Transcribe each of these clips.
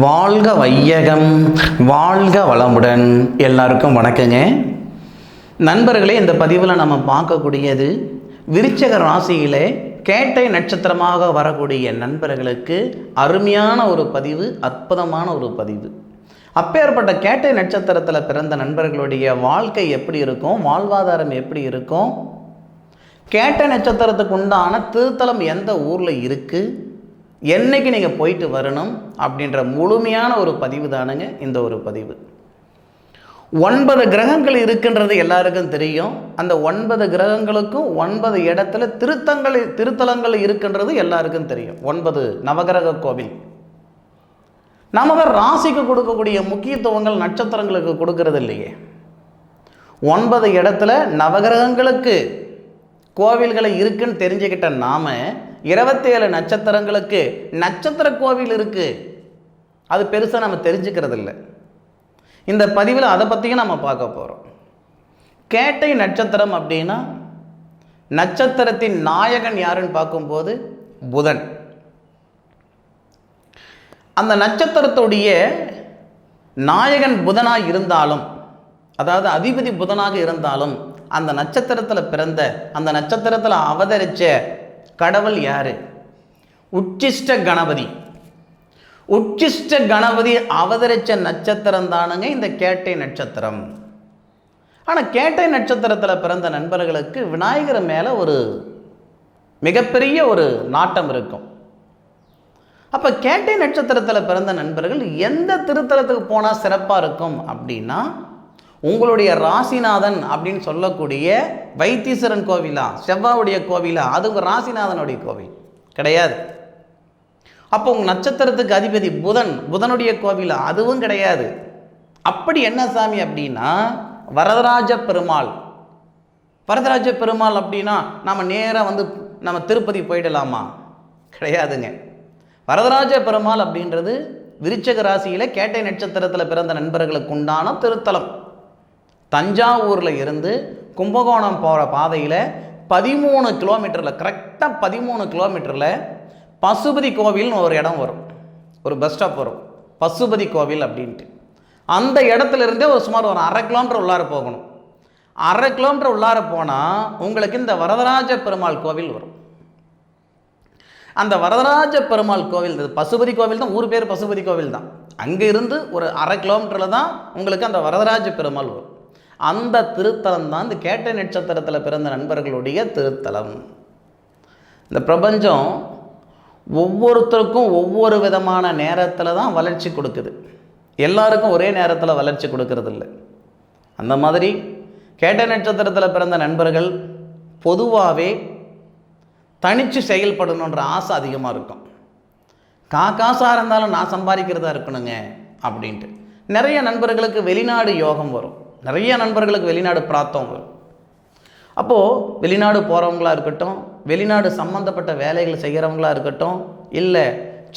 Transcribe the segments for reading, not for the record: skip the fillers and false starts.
வாழ்க வையகம், வாழ்க வளமுடன். எல்லாருக்கும் வணக்கங்க நண்பர்களே. இந்த பதிவில் நம்ம பார்க்கக்கூடியது விருச்சிக ராசியிலே கேட்டை நட்சத்திரமாக வரக்கூடிய நண்பர்களுக்கு அருமையான ஒரு பதிவு, அற்புதமான ஒரு பதிவு. அப்பேற்பட்ட கேட்டை நட்சத்திரத்தில் பிறந்த நண்பர்களுடைய வாழ்க்கை எப்படி இருக்கும், வாழ்வாதாரம் எப்படி இருக்கும், கேட்டை நட்சத்திரத்துக்கு உண்டான திருத்தலம் எந்த ஊரில் இருக்குது, என்னைக்கு நீங்கள் போயிட்டு வரணும் அப்படின்ற முழுமையான ஒரு பதிவு தானுங்க இந்த ஒரு பதிவு. 9 கிரகங்கள் இருக்கின்றது எல்லாருக்கும் தெரியும். அந்த 9 கிரகங்களுக்கும் 9 இடத்துல திருத்தலங்கள் இருக்கின்றது எல்லாருக்கும் தெரியும். 9 நவகிரக கோவில். நமக்கு ராசிக்கு கொடுக்கக்கூடிய முக்கியத்துவங்கள் நட்சத்திரங்களுக்கு கொடுக்கறது இல்லையே. 9 இடத்துல நவகிரகங்களுக்கு கோவில்களை இருக்குன்னு தெரிஞ்சுக்கிட்ட நாம 27 நட்சத்திரங்களுக்கு நட்சத்திர கோவில் இருக்கு, அது பெருசாக நம்ம தெரிஞ்சுக்கிறது இல்லை. இந்த பதிவில் அதை பற்றியும் நம்ம பார்க்க போகிறோம். கேட்டை நட்சத்திரம் அப்படின்னா நட்சத்திரத்தின் நாயகன் யாருன்னு பார்க்கும்போது புதன். அந்த நட்சத்திரத்துடைய நாயகன் புதனாக இருந்தாலும், அதாவது அதிபதி புதனாக இருந்தாலும், அந்த நட்சத்திரத்தில் பிறந்த, அந்த நட்சத்திரத்தில் அவதரித்த கடவுள் யாரு? உச்சிஷ்ட கணபதி. உச்சிஷ்ட கணபதி அவதரித்த நட்சத்திரம் தானுங்க இந்த கேட்டை நட்சத்திரம். ஆனால் கேட்டை நட்சத்திரத்தில் பிறந்த நண்பர்களுக்கு விநாயகர் மேலே ஒரு மிகப்பெரிய ஒரு நாட்டம் இருக்கும். அப்போ கேட்டை நட்சத்திரத்தில் பிறந்த நண்பர்கள் எந்த திருத்தலத்துக்கு போனால் சிறப்பாக இருக்கும் அப்படின்னா, உங்களுடைய ராசிநாதன் அப்படின்னு சொல்லக்கூடிய வைத்தீஸ்வரன் கோவிலா, செவ்வாவுடைய கோவிலா, அது உங்கள் ராசிநாதனுடைய கோவில் கிடையாது. அப்போ உங்கள் நட்சத்திரத்துக்கு அதிபதி புதனுடைய கோவிலா, அதுவும் கிடையாது. அப்படி என்ன சாமி அப்படின்னா வரதராஜ பெருமாள். வரதராஜ பெருமாள் அப்படின்னா நம்ம நேராக நம்ம திருப்பதி போயிடலாமா? கிடையாதுங்க. வரதராஜ பெருமாள் அப்படின்றது விருச்சிக ராசியில் கேட்டை நட்சத்திரத்தில் பிறந்த நண்பர்களுக்கு உண்டான திருத்தலம். தஞ்சாவூரில் இருந்து கும்பகோணம் போகிற பாதையில் 13 கிலோமீட்டரில், கரெக்டாக 13 கிலோமீட்டரில் பசுபதி கோவில்னு ஒரு இடம் வரும், ஒரு பஸ் ஸ்டாப் வரும், பசுபதி கோவில் அப்படின்ட்டு. அந்த இடத்துல இருந்தே சுமார் ஒரு 1/2 கிலோமீட்டர் உள்ளார போகணும். 1/2 கிலோமீட்டர் உள்ளார போனால் உங்களுக்கு இந்த வரதராஜ பெருமாள் கோவில் வரும். அந்த வரதராஜ பெருமாள் கோவில், பசுபதி கோவில் தான், ஊர் பேர் பசுபதி கோவில் தான். அங்கே இருந்து ஒரு 1/2 கிலோமீட்டரில் தான் உங்களுக்கு அந்த வரதராஜ பெருமாள் வரும். அந்த திருத்தலம் தான் இந்த கேட்டை நட்சத்திரத்தில் பிறந்த நண்பர்களுடைய திருத்தலம். இந்த பிரபஞ்சம் ஒவ்வொருத்தருக்கும் ஒவ்வொரு விதமான நேரத்தில் தான் வளர்ச்சி கொடுக்குது. எல்லாருக்கும் ஒரே நேரத்தில் வளர்ச்சி கொடுக்கறது இல்லை. அந்த மாதிரி கேட்டை நட்சத்திரத்தில் பிறந்த நண்பர்கள் பொதுவாகவே தனித்து செயல்படணுன்ற ஆசை அதிகமாக இருக்கும். காசாக இருந்தாலும் நான் சம்பாதிக்கிறதா இருக்கணுங்க அப்படின்ட்டு நிறைய நண்பர்களுக்கு வெளிநாடு யோகம் வரும், நிறைய நண்பர்களுக்கு வெளிநாடு பிராப்தம் வரும். அப்போது வெளிநாடு போகிறவங்களா இருக்கட்டும், வெளிநாடு சம்மந்தப்பட்ட வேலைகள் செய்கிறவங்களா இருக்கட்டும், இல்லை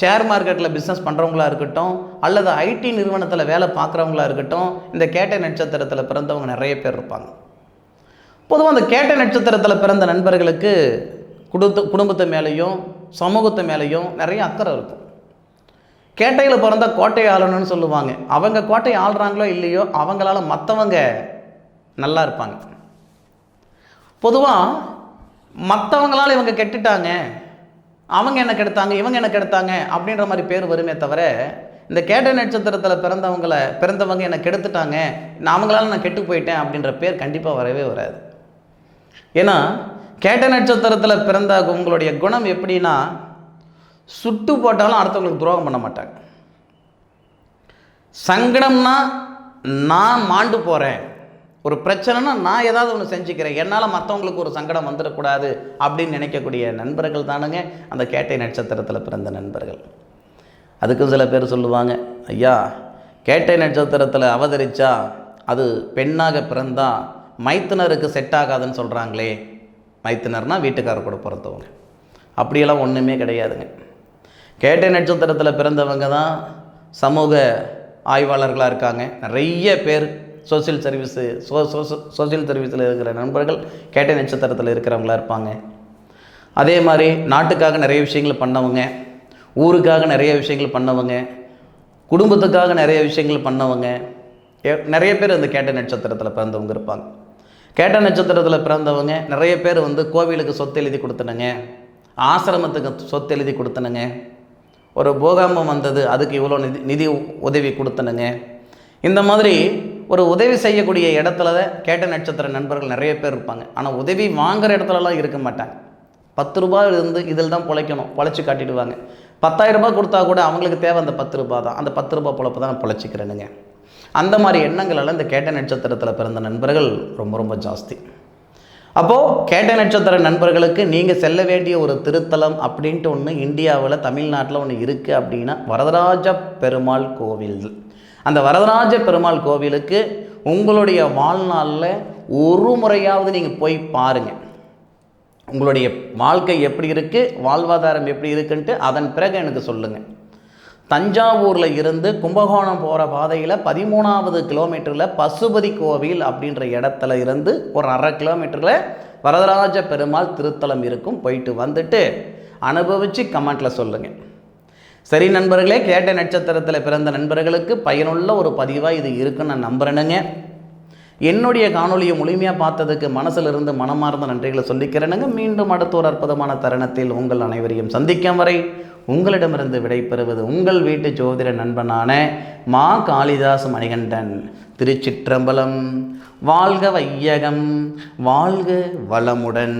ஷேர் மார்க்கெட்டில் பிஸ்னஸ் பண்ணுறவங்களா இருக்கட்டும், அல்லது ஐடி நிறுவனத்தில் வேலை பார்க்குறவங்களா இருக்கட்டும், இந்த கேட்டை நட்சத்திரத்தில் பிறந்தவங்க நிறைய பேர் இருப்பாங்க. பொதுவாக அந்த கேட்டை நட்சத்திரத்தில் பிறந்த நண்பர்களுக்கு குடும்பத்து மேலேயும் சமூகத்து மேலேயும் நிறைய அக்கறை இருக்கும். கேட்டையில் பிறந்த கோட்டை ஆளணும்னு சொல்லுவாங்க. அவங்க கோட்டை ஆள்றாங்களோ இல்லையோ, அவங்களால மற்றவங்க நல்லா இருப்பாங்க. பொதுவாக மற்றவங்களால் இவங்க கெட்டுட்டாங்க, அவங்க என்ன கெடுத்தாங்க, இவங்க என்ன கெடுத்தாங்க அப்படின்ற மாதிரி பேர் வருமே தவிர, இந்த கேட்டை நட்சத்திரத்தில் பிறந்தவங்க என்னை கெடுத்துட்டாங்க, அவங்களால நான் கெட்டு போயிட்டேன் அப்படின்ற பேர் கண்டிப்பாக வரவே வராது. ஏன்னா கேட்டை நட்சத்திரத்தில் பிறந்த உங்களுடைய குணம் எப்படின்னா, சுட்டு போட்டாலும் அடுத்தவங்களுக்கு துரோகம் பண்ண மாட்டாங்க. சங்கடம்னா நான் மாண்டு போகிறேன், ஒரு பிரச்சனைனா நான் ஏதாவது ஒன்று செஞ்சுக்கிறேன், என்னால் மற்றவங்களுக்கு ஒரு சங்கடம் வந்துடக்கூடாது அப்படின்னு நினைக்கக்கூடிய நண்பர்கள் தானுங்க அந்த கேட்டை நட்சத்திரத்தில் பிறந்த நண்பர்கள். அதுக்கு சில பேர் சொல்லுவாங்க, ஐயா கேட்டை நட்சத்திரத்தில் அவதரித்தா அது பெண்ணாக பிறந்தா மைத்துனருக்கு செட் ஆகாதுன்னு சொல்கிறாங்களே. மைத்துனர்னால் வீட்டுக்காரர் கூட பிறந்தவங்க. அப்படியெல்லாம் ஒன்றுமே கிடையாதுங்க. கேட்டை நட்சத்திரத்தில் பிறந்தவங்க தான் சமூக ஆய்வாளர்களாக இருக்காங்க. நிறைய பேர் சோசியல் சர்வீஸில் இருக்கிற நண்பர்கள் கேட்டை நட்சத்திரத்தில் இருக்கிறவங்களா இருப்பாங்க. அதே மாதிரி நாட்டுக்காக நிறைய விஷயங்கள் பண்ணவங்க, ஊருக்காக நிறைய விஷயங்கள் பண்ணவங்க, குடும்பத்துக்காக நிறைய விஷயங்கள் பண்ணவங்க நிறைய பேர் இந்த கேட்ட நட்சத்திரத்தில் பிறந்தவங்க இருப்பாங்க. கேட்ட நட்சத்திரத்தில் பிறந்தவங்க நிறைய பேர் வந்து கோவிலுக்கு சொத்து எழுதி கொடுத்தனுங்க, ஆசிரமத்துக்கு சொத்து எழுதி கொடுத்தனுங்க, ஒரு போகாமம் வந்தது அதுக்கு இவ்வளோ நிதி உதவி கொடுத்தனுங்க. இந்த மாதிரி ஒரு உதவி செய்யக்கூடிய இடத்துல கேட்ட நட்சத்திர நண்பர்கள் நிறைய பேர் இருப்பாங்க. ஆனால் உதவி வாங்குகிற இடத்துலலாம் இருக்க மாட்டாங்க. 10 ரூபாய் இருந்து இதில் தான் பிழைக்கணும், பிழைச்சி காட்டிடுவாங்க. 10,000 ரூபாய் கொடுத்தா கூட அவங்களுக்கு தேவை அந்த 10 ரூபாய் தான். அந்த 10 ரூபாய் பொழப்பு தான் நான் பிழைச்சிக்கிறேனுங்க. அந்த மாதிரி எண்ணங்களெல்லாம் இந்த கேட்ட நட்சத்திரத்தில் பிறந்த நண்பர்கள் ரொம்ப ரொம்ப ஜாஸ்தி. அப்போது கேட்ட நட்சத்திர நண்பர்களுக்கு நீங்கள் செல்ல வேண்டிய ஒரு திருத்தலம் அப்படின்ட்டு ஒன்று இந்தியாவில் தமிழ்நாட்டில் ஒன்று இருக்குது. அப்படின்னா வரதராஜ பெருமாள் கோவில். அந்த வரதராஜ பெருமாள் கோவிலுக்கு உங்களுடைய வாழ்நாளில் ஒரு முறையாவது நீங்கள் போய் பாருங்கள். உங்களுடைய வாழ்க்கை எப்படி இருக்குது, வாழ்வாதாரம் எப்படி இருக்குன்ட்டு அதன் பிறகு எனக்கு சொல்லுங்கள். தஞ்சாவூரில் இருந்து கும்பகோணம் போகிற பாதையில் 13வது கிலோமீட்டரில் பசுபதி கோவில் அப்படின்ற இடத்துல இருந்து ஒரு 1/2 கிலோமீட்டரில் வரதராஜ பெருமாள் திருத்தலம் இருக்கும். போயிட்டு வந்துட்டு அனுபவித்து கமெண்ட்டில் சொல்லுங்கள். சரி நண்பர்களே, கேட்ட நட்சத்திரத்தில் பிறந்த நண்பர்களுக்கு பயனுள்ள ஒரு பதிவாக இது இருக்குன்னு நான் நம்புகிறேனுங்க. என்னுடைய காணொலியை முழுமையாக பார்த்ததுக்கு மனசிலிருந்து மனமார்ந்த நன்றிகளை சொல்லிக்கிறேனுங்க. மீண்டும் அடுத்த ஒரு அற்புதமான தருணத்தில் உங்கள் அனைவரையும் சந்திக்கும் வரை உங்களிடமிருந்து விடைபெறுவது உங்கள் வீட்டு ஜோதிட நண்பனான மா காளிதாஸ் மணிகண்டன். திருச்சிற்றம்பலம். வாழ்க வையகம், வாழ்க வளமுடன்.